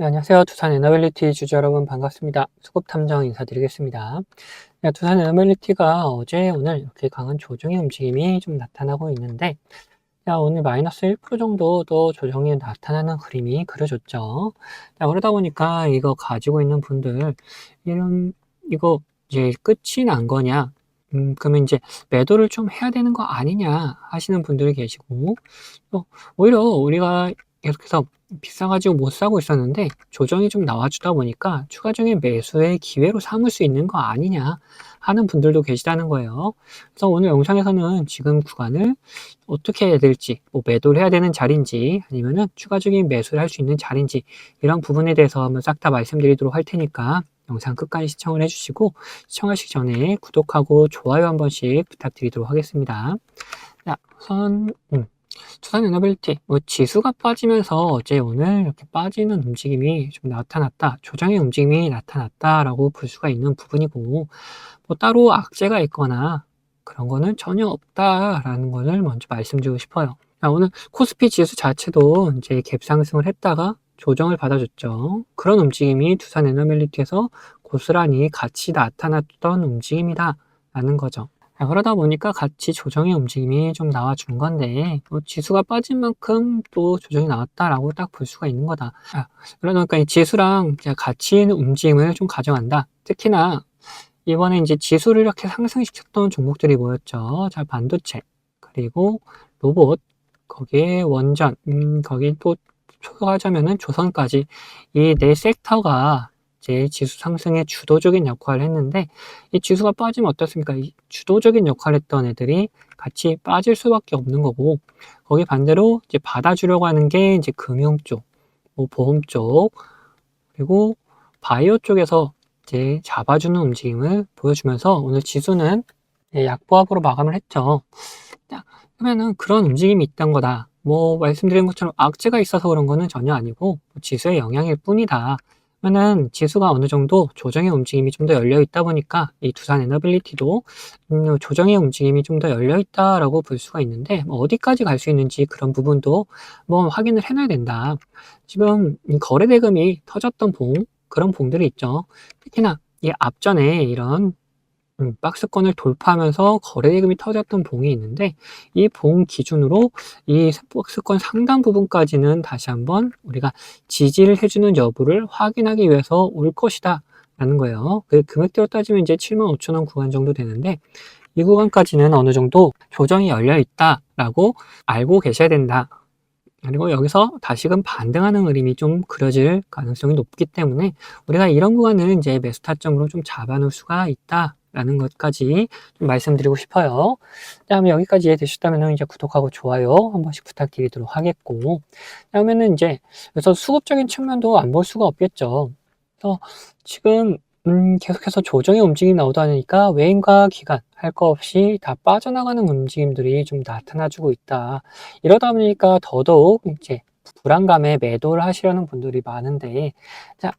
네, 안녕하세요. 두산 에너빌리티 주주 여러분 반갑습니다. 수급 탐정 인사드리겠습니다. 네, 두산 에너빌리티가 어제 오늘 이렇게 강한 조정의 움직임이 좀 나타나고 있는데, 오늘 마이너스 1% 정도 더 조정이 나타나는 그림이 그려졌죠. 그러다 보니까 이거 가지고 있는 분들, 이거 이제 끝이 난 거냐? 그러면 이제 매도를 좀 해야 되는 거 아니냐 하시는 분들이 계시고, 또 오히려 우리가 계속해서 비싸가지고 못 사고 있었는데 조정이 좀 나와주다 보니까 추가적인 매수의 기회로 삼을 수 있는 거 아니냐 하는 분들도 계시다는 거예요. 그래서 오늘 영상에서는 지금 구간을 어떻게 해야 될지, 뭐 매도를 해야 되는 자리인지 아니면은 추가적인 매수를 할 수 있는 자리인지 이런 부분에 대해서 한번 싹 다 말씀드리도록 할 테니까 영상 끝까지 시청을 해주시고, 시청하시기 전에 구독하고 좋아요 한 번씩 부탁드리도록 하겠습니다. 자, 우선 두산 에너빌리티 지수가 빠지면서 어제 오늘 이렇게 빠지는 움직임이 좀 나타났다, 조정의 움직임이 나타났다라고 볼 수가 있는 부분이고, 뭐 따로 악재가 있거나 그런 거는 전혀 없다라는 것을 먼저 말씀드리고 싶어요. 오늘 코스피 지수 자체도 이제 갭 상승을 했다가 조정을 받아줬죠. 그런 움직임이 두산 에너빌리티에서 고스란히 같이 나타났던 움직임이다라는 거죠. 그러다 보니까 같이 조정의 움직임이 좀 나와준 건데, 지수가 빠진 만큼 또 조정이 나왔다라고 딱 볼 수가 있는 거다. 그러니까 이 지수랑 같이 있는 움직임을 좀 가져간다. 특히나 이번에 이제 지수를 이렇게 상승시켰던 종목들이 뭐였죠? 자, 반도체, 그리고 로봇, 거기에 원전, 거기 또 초과하자면은 조선까지 이 네 섹터가 이제 지수 상승의 주도적인 역할을 했는데, 이 지수가 빠지면 어떻습니까? 이 주도적인 역할을 했던 애들이 같이 빠질 수밖에 없는 거고, 거기 반대로 이제 받아주려고 하는 게 이제 금융 쪽, 뭐 보험 쪽, 그리고 바이오 쪽에서 이제 잡아주는 움직임을 보여주면서 오늘 지수는 약보합으로 마감을 했죠. 자, 그러면은 그런 움직임이 있던 거다. 뭐 말씀드린 것처럼 악재가 있어서 그런 거는 전혀 아니고 지수의 영향일 뿐이다. 그러면은 지수가 어느 정도 조정의 움직임이 좀 더 열려 있다 보니까 이 두산 에너빌리티도 조정의 움직임이 좀 더 열려 있다라고 볼 수가 있는데, 뭐 어디까지 갈 수 있는지 그런 부분도 뭐 확인을 해놔야 된다. 지금 이 거래 대금이 터졌던 그런 봉들이 있죠. 특히나 이 앞전에 이런 박스권을 돌파하면서 거래대금이 터졌던 봉이 있는데, 이 봉 기준으로 이 박스권 상단 부분까지는 다시 한번 우리가 지지를 해주는 여부를 확인하기 위해서 올 것이다 라는 거예요. 그 금액대로 따지면 이제 75,000원 구간 정도 되는데, 이 구간까지는 어느 정도 조정이 열려 있다라고 알고 계셔야 된다. 그리고 여기서 다시금 반등하는 그림이 좀 그려질 가능성이 높기 때문에 우리가 이런 구간을 이제 매수 타점으로 좀 잡아놓을 수가 있다라는 것까지 좀 말씀드리고 싶어요. 다음에 여기까지 이해되셨다면 이제 구독하고 좋아요 한 번씩 부탁드리도록 하겠고, 다음에는 이제 그래서 수급적인 측면도 안 볼 수가 없겠죠. 그래서 지금 계속해서 조정의 움직임이 나오다 보니까 외인과 기관 할 거 없이 다 빠져나가는 움직임들이 좀 나타나주고 있다. 이러다 보니까 더더욱 이제 불안감에 매도를 하시려는 분들이 많은데, 자,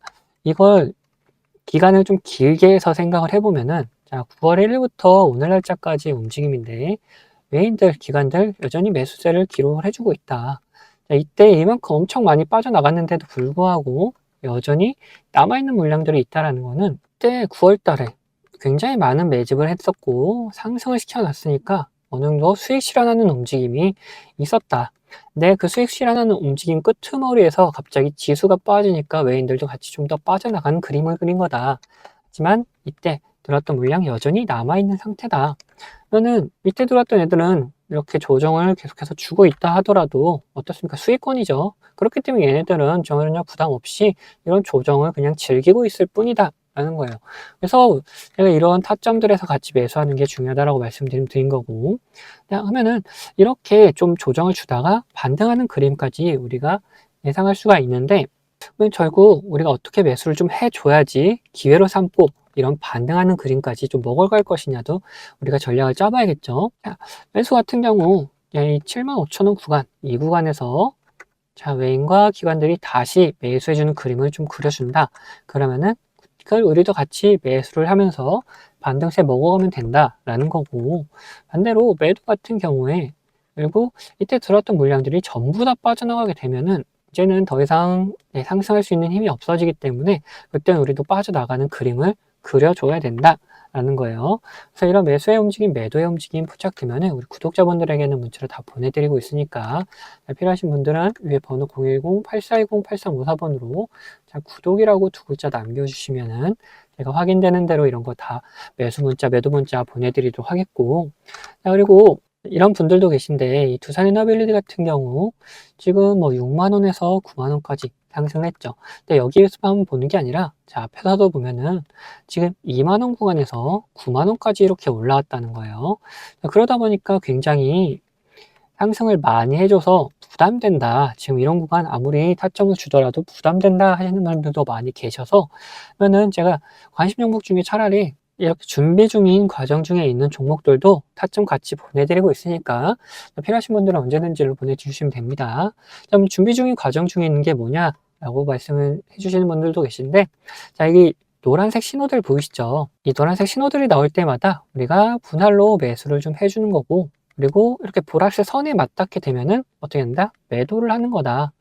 이걸 기간을 좀 길게 해서 생각을 해보면은, 자, 9월 1일부터 오늘 날짜까지 움직임인데, 외인들, 기관들 여전히 매수세를 기록을 해주고 있다. 자, 이때 이만큼 엄청 많이 빠져나갔는데도 불구하고 여전히 남아있는 물량들이 있다라는 거는, 그때 9월 달에 굉장히 많은 매집을 했었고 상승을 시켜놨으니까 어느 정도 수익 실현하는 움직임이 있었다. 근데 그 수익 실현하는 움직임 끄트머리에서 갑자기 지수가 빠지니까 외인들도 같이 좀 더 빠져나가는 그림을 그린 거다. 하지만 이때 들어왔던 물량이 여전히 남아있는 상태다. 그러면은 이때 들어왔던 애들은 이렇게 조정을 계속해서 주고 있다 하더라도 어떻습니까? 수익권이죠. 그렇기 때문에 얘네들은 전혀 부담 없이 이런 조정을 그냥 즐기고 있을 뿐이다 라는 거예요. 그래서 제가 이런 타점들에서 같이 매수하는 게 중요하다고 말씀드린 거고, 하면은 이렇게 좀 조정을 주다가 반등하는 그림까지 우리가 예상할 수가 있는데, 결국 우리가 어떻게 매수를 좀 해줘야지 기회로 삼고 이런 반등하는 그림까지 좀 먹어갈 것이냐도 우리가 전략을 짜봐야겠죠. 자, 매수 같은 경우 이 75,000원 구간, 이 구간에서 자, 외인과 기관들이 다시 매수해주는 그림을 좀 그려준다. 그러면은 그걸 우리도 같이 매수를 하면서 반등세 먹어가면 된다라는 거고, 반대로 매도 같은 경우에 그리고 이때 들어왔던 물량들이 전부 다 빠져나가게 되면은 이제는 더 이상 상승할 수 있는 힘이 없어지기 때문에 그때는 우리도 빠져나가는 그림을 그려줘야 된다라는 거예요. 그래서 이런 매수의 움직임, 매도의 움직임 포착되면은 우리 구독자분들에게는 문자를 다 보내드리고 있으니까 필요하신 분들은 위에 번호 010-8420-8354번으로 구독이라고 두 글자 남겨주시면은 제가 확인되는 대로 이런 거 다 매수 문자, 매도 문자 보내드리도록 하겠고, 그리고 이런 분들도 계신데 이 두산에너빌리티 같은 경우 지금 뭐 6만 원에서 9만 원까지 상승했죠. 근데 여기에서 한번 보는 게 아니라 앞에서도 보면은 지금 2만 원 구간에서 9만 원까지 이렇게 올라왔다는 거예요. 그러다 보니까 굉장히 상승을 많이 해줘서 부담된다. 지금 이런 구간 아무리 타점을 주더라도 부담된다 하시는 분들도 많이 계셔서, 그러면은 제가 관심 종목 중에 차라리 이렇게 준비 중인 과정 중에 있는 종목들도 타점 같이 보내드리고 있으니까 필요하신 분들은 언제든지 보내주시면 됩니다. 그럼 준비 중인 과정 중에 있는 게 뭐냐라고 말씀을 해주시는 분들도 계신데, 자, 여기 노란색 신호들 보이시죠? 이 노란색 신호들이 나올 때마다 우리가 분할로 매수를 좀 해주는 거고, 그리고 이렇게 보라색 선에 맞닿게 되면은 어떻게 된다? 매도를 하는 거다.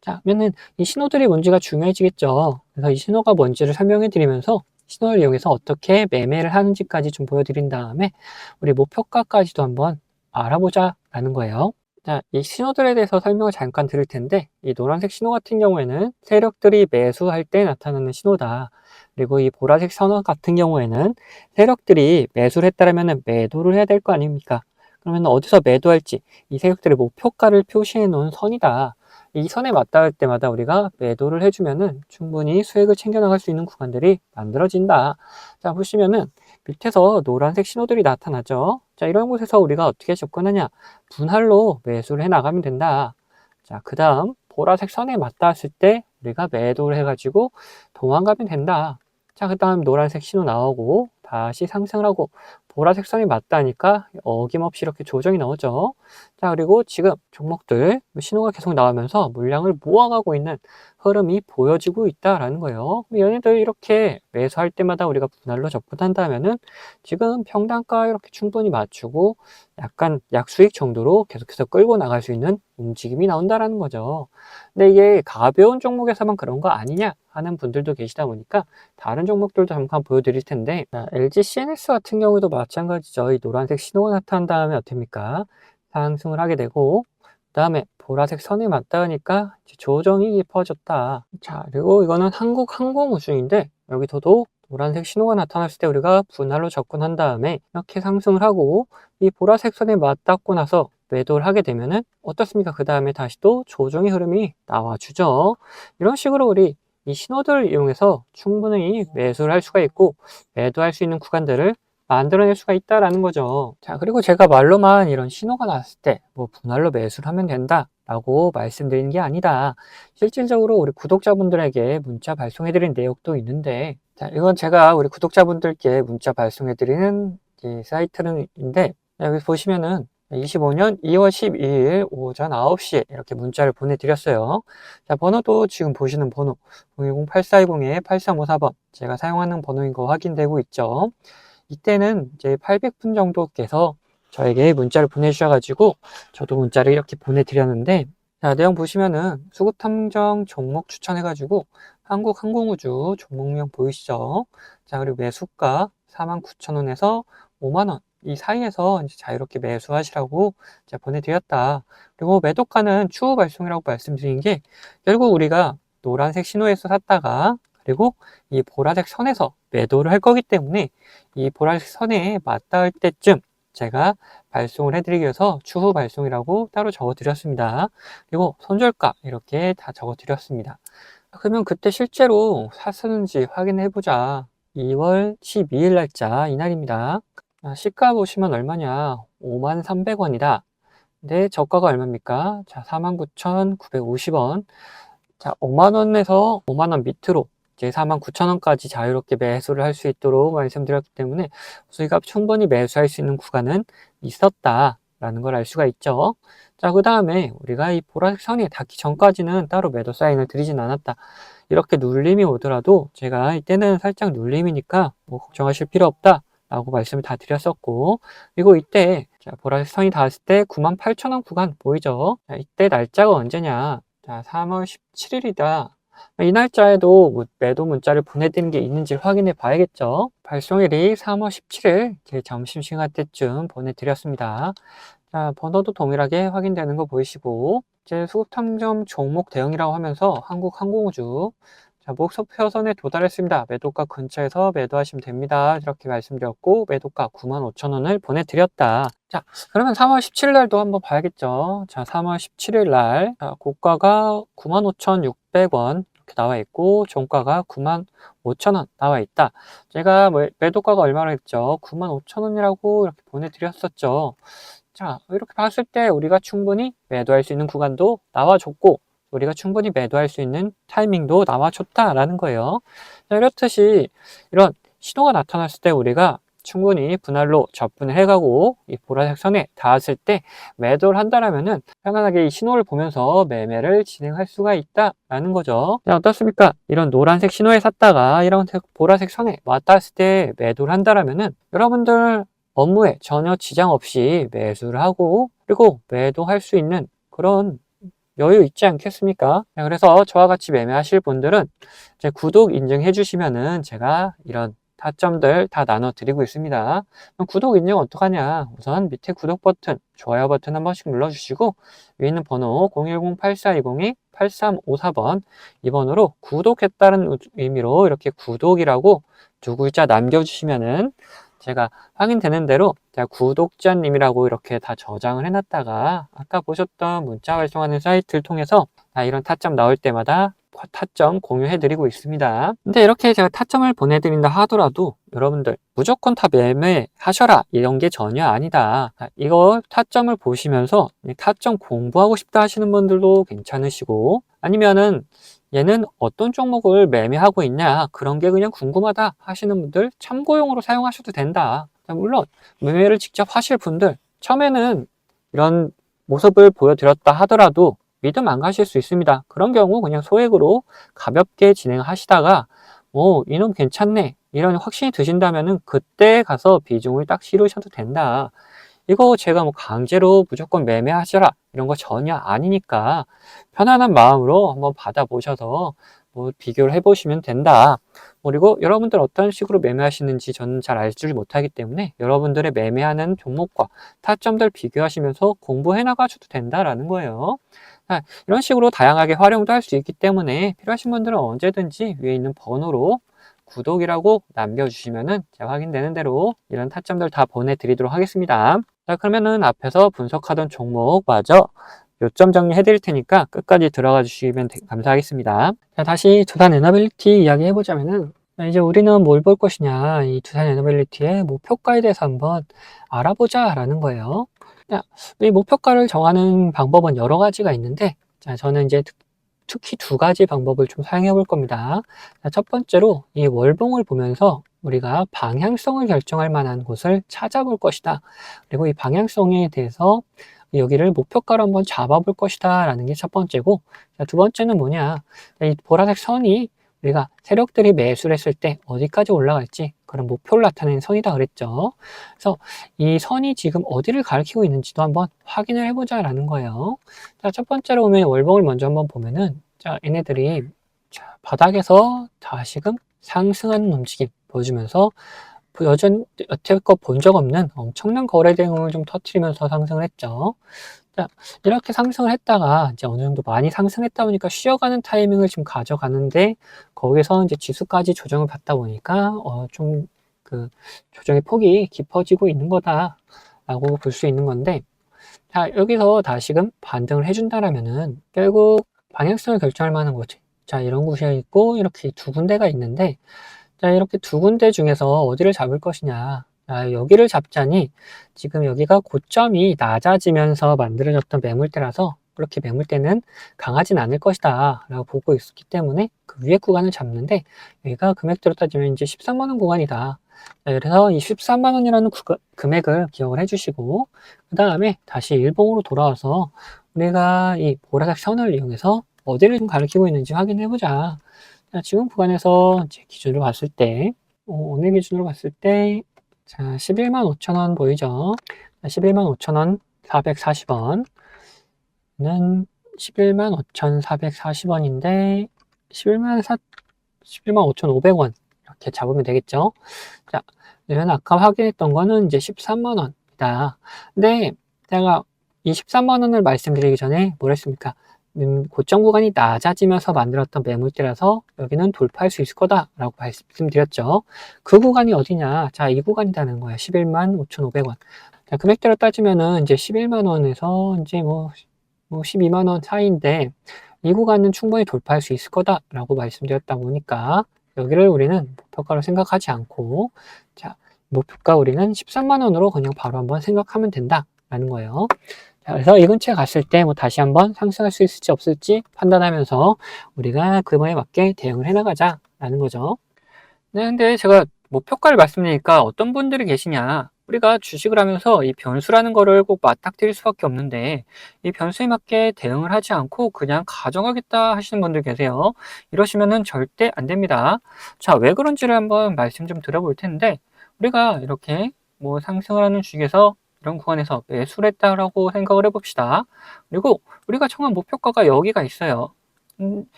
자, 그러면은 이 신호들이 뭔지가 중요해지겠죠. 그래서 이 신호가 뭔지를 설명해 드리면서 신호를 이용해서 어떻게 매매를 하는지까지 좀 보여드린 다음에 우리 목표가까지도 한번 알아보자라는 거예요. 자, 이 신호들에 대해서 설명을 잠깐 드릴 텐데, 이 노란색 신호 같은 경우에는 세력들이 매수할 때 나타나는 신호다. 그리고 이 보라색 선호 같은 경우에는 세력들이 매수를 했다면 매도를 해야 될 거 아닙니까? 그러면 어디서 매도할지 이 세력들의 목표가를 표시해 놓은 선이다. 이 선에 맞닿을 때마다 우리가 매도를 해주면은 충분히 수익을 챙겨나갈 수 있는 구간들이 만들어진다. 자, 보시면은 밑에서 노란색 신호들이 나타나죠. 자, 이런 곳에서 우리가 어떻게 접근하냐? 분할로 매수를 해 나가면 된다. 자, 그 다음 보라색 선에 맞닿았을 때 우리가 매도를 해가지고 도망가면 된다. 자, 그 다음 노란색 신호 나오고 다시 상승을 하고 보라색 선이 맞다니까 어김없이 이렇게 조정이 나오죠. 자, 그리고 지금 종목들 신호가 계속 나오면서 물량을 모아가고 있는 흐름이 보여지고 있다라는 거예요. 얘네들 이렇게 매수할 때마다 우리가 분할로 접근한다면은 지금 평단가 이렇게 충분히 맞추고 약간 약수익 정도로 계속해서 끌고 나갈 수 있는 움직임이 나온다라는 거죠. 근데 이게 가벼운 종목에서만 그런 거 아니냐 하는 분들도 계시다 보니까 다른 종목들도 잠깐 보여드릴 텐데, LG CNS 같은 경우도 마찬가지죠. 이 노란색 신호가 나타난 다음에 어떻습니까? 상승을 하게 되고, 그 다음에 보라색 선에 맞닿으니까 조정이 깊어졌다. 자, 그리고 이거는 한국항공우주인데 여기서도 노란색 신호가 나타났을 때 우리가 분할로 접근한 다음에 이렇게 상승을 하고 이 보라색 선에 맞닿고 나서 매도를 하게 되면은 어떻습니까? 그 다음에 다시 또 조정의 흐름이 나와주죠. 이런 식으로 우리 이 신호들을 이용해서 충분히 매수를 할 수가 있고 매도할 수 있는 구간들을 만들어낼 수가 있다라는 거죠. 자, 그리고 제가 말로만 이런 신호가 나왔을 때 뭐 분할로 매수를 하면 된다 라고 말씀드리는 게 아니다. 실질적으로 우리 구독자분들에게 문자 발송해 드린 내용도 있는데, 자, 이건 제가 우리 구독자분들께 문자 발송해 드리는 사이트인데, 여기 보시면은 25년 2월 12일 오전 9시에 이렇게 문자를 보내드렸어요. 자, 번호도 지금 보시는 번호 010-8420-8354번 제가 사용하는 번호인 거 확인되고 있죠. 이때는 이제 800분 정도께서 저에게 문자를 보내주셔가지고 저도 문자를 이렇게 보내드렸는데, 자, 내용 보시면은 수급탐정 종목 추천해가지고 한국항공우주 종목명 보이시죠? 자, 그리고 매수가 49,000원에서 5만원 이 사이에서 이제 자유롭게 매수하시라고 제가 보내드렸다. 그리고 매도가는 추후 발송이라고 말씀드린 게 결국 우리가 노란색 신호에서 샀다가 그리고 이 보라색 선에서 매도를 할 거기 때문에 이 보라색 선에 맞닿을 때쯤 제가 발송을 해드리기 위해서 추후 발송이라고 따로 적어드렸습니다. 그리고 손절가 이렇게 다 적어드렸습니다. 그러면 그때 실제로 샀었는지 확인해보자. 2월 12일 날짜 이날입니다. 시가 보시면 얼마냐? 53,300원이다. 근데 저가가 얼마입니까? 자, 49,950원. 자, 5만원에서 5만원 밑으로 이제 49,000원까지 자유롭게 매수를 할 수 있도록 말씀드렸기 때문에 수익값 충분히 매수할 수 있는 구간은 있었다라는 걸 알 수가 있죠. 자, 그 다음에 우리가 이 보라색 선에 닿기 전까지는 따로 매도 사인을 드리진 않았다. 이렇게 눌림이 오더라도 제가 이때는 살짝 눌림이니까 뭐 걱정하실 필요 없다 라고 말씀을 다 드렸었고, 그리고 이때 자, 보라색 선이 닿았을 때 98,000원 구간 보이죠? 자, 이때 날짜가 언제냐? 자, 3월 17일이다. 이 날짜에도 뭐 매도 문자를 보내드린 게 있는지 확인해 봐야겠죠. 발송일이 3월 17일 점심시간 때쯤 보내드렸습니다. 자, 번호도 동일하게 확인되는 거 보이시고, 이제 수급탐정 종목 대응이라고 하면서 한국항공우주, 자, 목표선에 도달했습니다. 매도가 근처에서 매도하시면 됩니다. 이렇게 말씀드렸고, 매도가 95,000원을 보내드렸다. 자, 그러면 3월 17일 날도 한번 봐야겠죠. 자, 3월 17일 날, 자, 고가가 95,600원 이렇게 나와 있고, 종가가 95,000원 나와 있다. 제가 매도가가 얼마나 했죠? 95,000원이라고 이렇게 보내드렸었죠. 자, 이렇게 봤을 때 우리가 충분히 매도할 수 있는 구간도 나와줬고, 우리가 충분히 매도할 수 있는 타이밍도 나와줬다라는 거예요. 자, 이렇듯이 이런 신호가 나타났을 때 우리가 충분히 분할로 접근을 해가고 이 보라색 선에 닿았을 때 매도를 한다라면은 편안하게 이 신호를 보면서 매매를 진행할 수가 있다라는 거죠. 자, 어떻습니까? 이런 노란색 신호에 샀다가 이런 보라색 선에 왔다 갔을 때 매도를 한다라면은 여러분들 업무에 전혀 지장 없이 매수를 하고 그리고 매도할 수 있는 그런 여유 있지 않겠습니까? 그래서 저와 같이 매매하실 분들은 제 구독 인증해 주시면은 제가 이런 타점들 다 나눠 드리고 있습니다. 그럼 구독 인증 어떡하냐? 우선 밑에 구독 버튼, 좋아요 버튼 한 번씩 눌러 주시고 위에 있는 번호 010-8420-8354번 이 번호로 구독했다는 의미로 이렇게 구독이라고 두 글자 남겨 주시면은 제가 확인되는 대로 제가 구독자님이라고 이렇게 다 저장을 해놨다가 아까 보셨던 문자 발송하는 사이트를 통해서 이런 타점 나올 때마다 타점 공유해드리고 있습니다. 근데 이렇게 제가 타점을 보내드린다 하더라도 여러분들 무조건 다 매매하셔라 이런 게 전혀 아니다. 이거 타점을 보시면서 타점 공부하고 싶다 하시는 분들도 괜찮으시고 아니면은 얘는 어떤 종목을 매매하고 있냐 그런 게 그냥 궁금하다 하시는 분들 참고용으로 사용하셔도 된다. 물론 매매를 직접 하실 분들 처음에는 이런 모습을 보여드렸다 하더라도 믿음 안 가실 수 있습니다. 그런 경우 그냥 소액으로 가볍게 진행하시다가 이놈 괜찮네 이런 확신이 드신다면은 그때 가서 비중을 딱 실으셔도 된다. 이거 제가 뭐 강제로 무조건 매매하셔라 이런 거 전혀 아니니까 편안한 마음으로 한번 받아보셔서 뭐 비교를 해보시면 된다. 그리고 여러분들 어떤 식으로 매매하시는지 저는 잘 알지 못하기 때문에 여러분들의 매매하는 종목과 타점들 비교하시면서 공부해 나가셔도 된다라는 거예요. 이런 식으로 다양하게 활용도 할 수 있기 때문에 필요하신 분들은 언제든지 위에 있는 번호로 구독이라고 남겨주시면은 제가 확인되는 대로 이런 타점들 다 보내드리도록 하겠습니다. 자, 그러면은 앞에서 분석하던 종목마저 요점 정리해 드릴 테니까 끝까지 들어가 주시면 감사하겠습니다. 자, 다시 두산 에너빌리티 이야기 해보자면은 이제 우리는 뭘 볼 것이냐 이 두산 에너빌리티의 목표가에 대해서 한번 알아보자 라는 거예요. 자, 이 목표가를 정하는 방법은 여러 가지가 있는데 자, 저는 이제 특히 두 가지 방법을 좀 사용해 볼 겁니다. 자, 첫 번째로 이 월봉을 보면서 우리가 방향성을 결정할 만한 곳을 찾아볼 것이다. 그리고 이 방향성에 대해서 여기를 목표가로 한번 잡아볼 것이다 라는 게 첫 번째고 자, 두 번째는 뭐냐 이 보라색 선이 우리가 세력들이 매수를 했을 때 어디까지 올라갈지 그런 목표를 나타내는 선이다 그랬죠. 그래서 이 선이 지금 어디를 가리키고 있는지도 한번 확인을 해보자 라는 거예요. 자, 첫 번째로 보면 월봉을 먼저 한번 보면은 자, 얘네들이 자, 바닥에서 다시금 상승하는 움직임 보여주면서 여태껏 본 적 없는 엄청난 거래 대응을 좀 터트리면서 상승을 했죠. 자, 이렇게 상승을 했다가 이제 어느 정도 많이 상승했다 보니까 쉬어가는 타이밍을 지금 가져가는데 거기서 이제 지수까지 조정을 받다 보니까 좀 그 조정의 폭이 깊어지고 있는 거다라고 볼 수 있는 건데 자, 여기서 다시금 반등을 해준다라면은 결국 방향성을 결정할 만한 곳이 자, 이런 곳이 있고 이렇게 두 군데가 있는데 자, 이렇게 두 군데 중에서 어디를 잡을 것이냐. 자, 여기를 잡자니 지금 여기가 고점이 낮아지면서 만들어졌던 매물대라서 그렇게 매물대는 강하진 않을 것이다 라고 보고 있었기 때문에 그 위에 구간을 잡는데 여기가 금액대로 따지면 이제 13만원 구간이다. 자, 그래서 이 13만원이라는 금액을 기억을 해주시고 그 다음에 다시 일봉으로 돌아와서 우리가 이 보라색 선을 이용해서 어디를 좀 가리키고 있는지 확인해 보자. 자, 지금 구간에서 이제 기준으로 봤을 때, 오늘 기준으로 봤을 때, 자, 115,000원 보이죠? 115,000원 440원은 11만 5,440원인데 11만 5,500원 이렇게 잡으면 되겠죠. 자, 그러면 아까 확인했던 거는 이제 13만 원이다. 근데 제가 이 13만 원을 말씀드리기 전에 뭘 했습니까? 고점 구간이 낮아지면서 만들었던 매물대라서 여기는 돌파할 수 있을 거다라고 말씀드렸죠. 그 구간이 어디냐? 자, 이 구간이라는 거예요. 11만 5,500원. 자, 금액대로 따지면은 이제 11만 원에서 이제 뭐 12만 원 사이인데 이 구간은 충분히 돌파할 수 있을 거다라고 말씀드렸다 보니까 여기를 우리는 목표가로 생각하지 않고 자, 목표가 우리는 13만 원으로 그냥 바로 한번 생각하면 된다라는 거예요. 자, 그래서 이 근처에 갔을 때 뭐 다시 한번 상승할 수 있을지 없을지 판단하면서 우리가 그거에 맞게 대응을 해나가자라는 거죠. 네, 근데 제가 목표가를 말씀드리니까 어떤 분들이 계시냐. 우리가 주식을 하면서 이 변수라는 거를 꼭 맞닥뜨릴 수밖에 없는데 이 변수에 맞게 대응을 하지 않고 그냥 가져가겠다 하시는 분들 계세요. 이러시면은 절대 안 됩니다. 자, 왜 그런지를 한번 말씀 좀 드려볼 텐데 우리가 이렇게 뭐 상승을 하는 주식에서 이런 구간에서 매수를 했다라고 생각을 해봅시다. 그리고 우리가 정한 목표가가 여기가 있어요.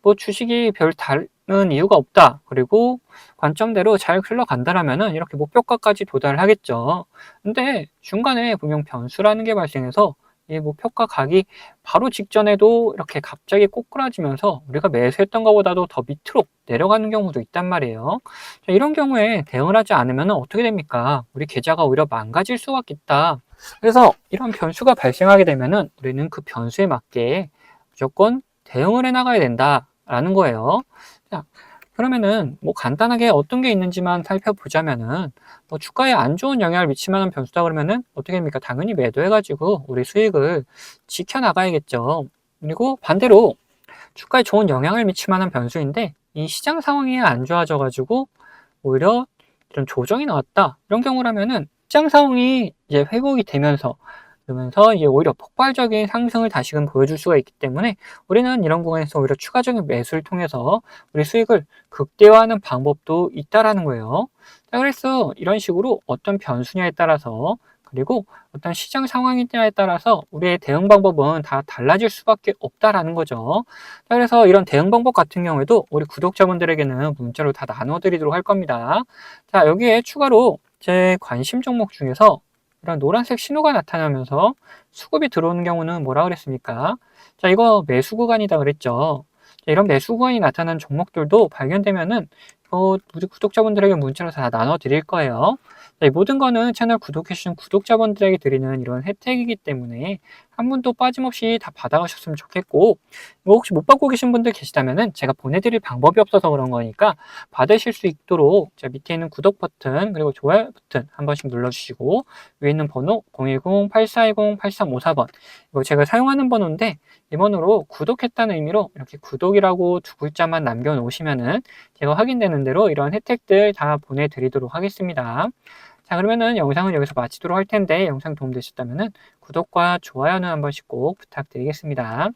뭐 주식이 별 다른 이유가 없다. 그리고 관점대로 잘 흘러간다라면은 이렇게 목표가까지 도달을 하겠죠. 근데 중간에 분명 변수라는 게 발생해서 이 목표가 가기 바로 직전에도 이렇게 갑자기 꼬꾸라지면서 우리가 매수했던 것보다도 더 밑으로 내려가는 경우도 있단 말이에요. 자, 이런 경우에 대응을 하지 않으면 어떻게 됩니까? 우리 계좌가 오히려 망가질 수밖에 있다. 그래서 이런 변수가 발생하게 되면은 우리는 그 변수에 맞게 무조건 대응을 해 나가야 된다라는 거예요. 자, 그러면은 뭐 간단하게 어떤 게 있는지만 살펴보자면은 뭐 주가에 안 좋은 영향을 미칠 만한 변수다 그러면은 어떻게 됩니까? 당연히 매도해가지고 우리 수익을 지켜나가야겠죠. 그리고 반대로 주가에 좋은 영향을 미칠 만한 변수인데 이 시장 상황이 안 좋아져가지고 오히려 이런 조정이 나왔다. 이런 경우라면은 시장 상황이 이제 회복이 되면서 그러면서 이제 오히려 폭발적인 상승을 다시금 보여줄 수가 있기 때문에 우리는 이런 구간에서 오히려 추가적인 매수를 통해서 우리 수익을 극대화하는 방법도 있다라는 거예요. 자, 그래서 이런 식으로 어떤 변수냐에 따라서 그리고 어떤 시장 상황이냐에 따라서 우리의 대응 방법은 다 달라질 수밖에 없다라는 거죠. 자, 그래서 이런 대응 방법 같은 경우에도 우리 구독자분들에게는 문자로 다 나눠드리도록 할 겁니다. 자, 여기에 추가로 제 관심 종목 중에서 이런 노란색 신호가 나타나면서 수급이 들어오는 경우는 뭐라 그랬습니까? 자, 이거 매수 구간이다 그랬죠. 자, 이런 매수 구간이 나타나는 종목들도 발견되면은 우리 구독자분들에게 문자로 다 나눠 드릴 거예요. 자, 이 모든 거는 채널 구독해주신 구독자분들에게 드리는 이런 혜택이기 때문에 한 분도 빠짐없이 다 받아가셨으면 좋겠고, 뭐 혹시 못 받고 계신 분들 계시다면은 제가 보내드릴 방법이 없어서 그런 거니까 받으실 수 있도록 자, 밑에 있는 구독 버튼 그리고 좋아요 버튼 한 번씩 눌러주시고 위에 있는 번호 010-8420-8354번 이거 제가 사용하는 번호인데 이 번호로 구독했다는 의미로 이렇게 구독이라고 두 글자만 남겨놓으시면은 제가 확인되는 대로 이런 혜택들 다 보내드리도록 하겠습니다. 자, 그러면은 영상은 여기서 마치도록 할 텐데 영상 도움되셨다면은 구독과 좋아요는 한 번씩 꼭 부탁드리겠습니다.